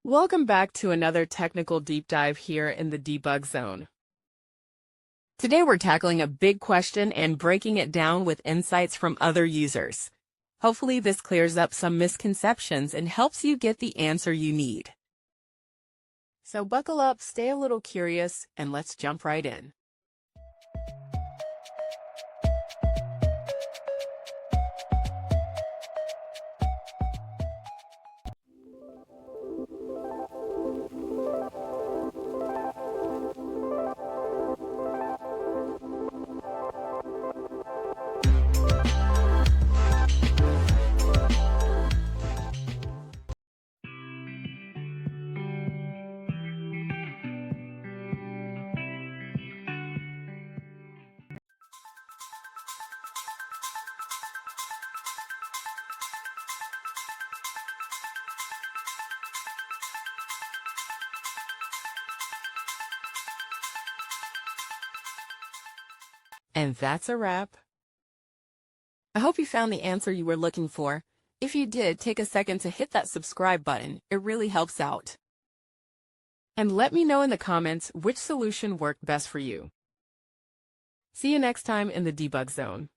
Welcome back to another technical deep dive here in the debug zone. Today we're tackling a big question and breaking it down with insights from other users. Hopefully this clears up some misconceptions and helps you get the answer you need. So buckle up, stay a little curious, and let's jump right in. And that's a wrap. I hope you found the answer you were looking for. If you did, take a second to hit that subscribe button. It really helps out. And let me know in the comments which solution worked best for you. See you next time in the debug zone.